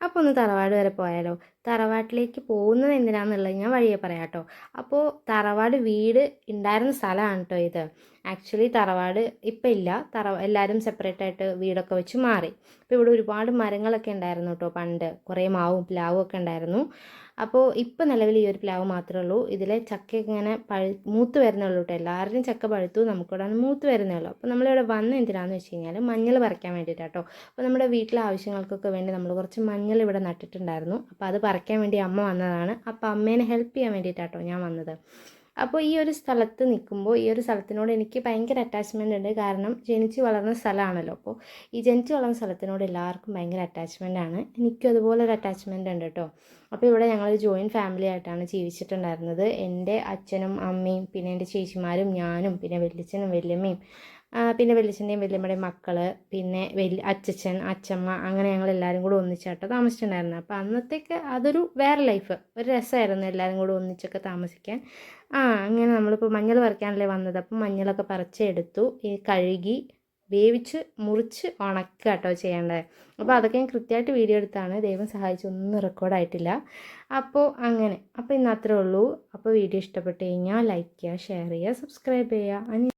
അപ്പോൾ ഒന്ന് തറവാട് വരെ പോയാലോ? തറവാട്ടിലേക്ക് പോകുന്നത് എന്തിനാണെന്നുള്ളത് ഞാൻ വഴിയെ പറയാം കേട്ടോ. അപ്പോൾ തറവാട് വീട് ഉണ്ടായിരുന്ന സ്ഥലമാണ് കേട്ടോ ഇത്. ആക്ച്വലി തറവാട് ഇപ്പം ഇല്ല, എല്ലാവരും സെപ്പറേറ്റ് ആയിട്ട് വീടൊക്കെ വെച്ച് മാറി. അപ്പോൾ ഇവിടെ ഒരുപാട് മരങ്ങളൊക്കെ ഉണ്ടായിരുന്നു കേട്ടോ പണ്ട്, കുറേ മാവും പ്ലാവും ഒക്കെ ഉണ്ടായിരുന്നു. അപ്പോൾ ഇപ്പം നിലവിൽ ഈ ഒരു പ്ലാവ് മാത്രമേ ഉള്ളൂ. ഇതിലെ ചക്കയൊക്കെ ഇങ്ങനെ മൂത്ത് വരുന്നുള്ളൂ കേട്ടോ. എല്ലാവരുടെയും ചക്ക പഴുത്തു, നമുക്കിവിടെ മൂത്ത് വരുന്നേ ഉള്ളൂ. അപ്പോൾ നമ്മളിവിടെ വന്ന് എന്തിനാണെന്ന് വെച്ച് കഴിഞ്ഞാൽ മഞ്ഞൾ പറിക്കാൻ വേണ്ടിയിട്ടാണ് കേട്ടോ. അപ്പോൾ നമ്മുടെ വീട്ടിലെ ആവശ്യങ്ങൾക്കൊക്കെ വേണ്ടി നമ്മൾ കുറച്ച് മഞ്ഞൾ ഇവിടെ നട്ടിട്ടുണ്ടായിരുന്നു. അപ്പോൾ അത് പറിക്കാൻ വേണ്ടി അമ്മ വന്നതാണ്. അപ്പോൾ അമ്മേനെ ഹെൽപ്പ് ചെയ്യാൻ വേണ്ടിയിട്ടാണ് കേട്ടോ ഞാൻ വന്നത്. അപ്പോൾ ഈ ഒരു സ്ഥലത്ത് നിൽക്കുമ്പോൾ ഈ ഒരു സ്ഥലത്തിനോട് എനിക്ക് ഭയങ്കര അറ്റാച്ച്മെൻ്റ് ഉണ്ട്. കാരണം ജനിച്ച് വളർന്ന സ്ഥലമാണല്ലോ. അപ്പോൾ ഈ ജനിച്ച് വളർന്ന സ്ഥലത്തിനോട് എല്ലാവർക്കും ഭയങ്കര അറ്റാച്ച്മെൻ്റ് ആണ്. എനിക്കും അതുപോലെ ഒരു അറ്റാച്ച്മെൻ്റ് ഉണ്ട് കേട്ടോ. അപ്പോൾ ഇവിടെ ഞങ്ങൾ ജോയിൻറ്റ് ഫാമിലി ആയിട്ടാണ് ജീവിച്ചിട്ടുണ്ടായിരുന്നത്. എൻ്റെ അച്ഛനും അമ്മയും പിന്നെ എൻ്റെ ചേച്ചിമാരും ഞാനും പിന്നെ വല്യച്ഛനും വല്യമ്മയും പിന്നെ വല്യച്ഛൻ്റെയും വല്യമ്മയുടെയും മക്കൾ, പിന്നെ അച്ഛൻ അച്ഛമ്മ, അങ്ങനെ ഞങ്ങൾ എല്ലാവരും കൂടെ ഒന്നിച്ചാട്ടോ താമസിച്ചിട്ടുണ്ടായിരുന്നത്. അപ്പോൾ അന്നത്തേക്ക് അതൊരു വേറെ ലൈഫ്, ഒരു രസമായിരുന്നു എല്ലാവരും കൂടെ ഒന്നിച്ചൊക്കെ താമസിക്കാൻ. അങ്ങനെ നമ്മളിപ്പോൾ മഞ്ഞൾ പറിക്കാനല്ലേ വന്നത്. അപ്പം മഞ്ഞളൊക്കെ പറിച്ചെടുത്തു, കഴുകി വേവിച്ച് മുറിച്ച് ഉണക്കുക കേട്ടോ ചെയ്യേണ്ടത്. അപ്പോൾ അതൊക്കെ ഞാൻ കൃത്യമായിട്ട് വീഡിയോ എടുത്താണ്. ദൈവം സഹായിച്ച് ഒന്നും റെക്കോർഡായിട്ടില്ല. അപ്പോൾ അങ്ങനെ. അപ്പോൾ ഇന്ന് അത്രേ ഉള്ളൂ. അപ്പോൾ വീഡിയോ ഇഷ്ടപ്പെട്ട് കഴിഞ്ഞാൽ ലൈക്ക് ചെയ്യുക, ഷെയർ ചെയ്യുക, സബ്സ്ക്രൈബ് ചെയ്യുക.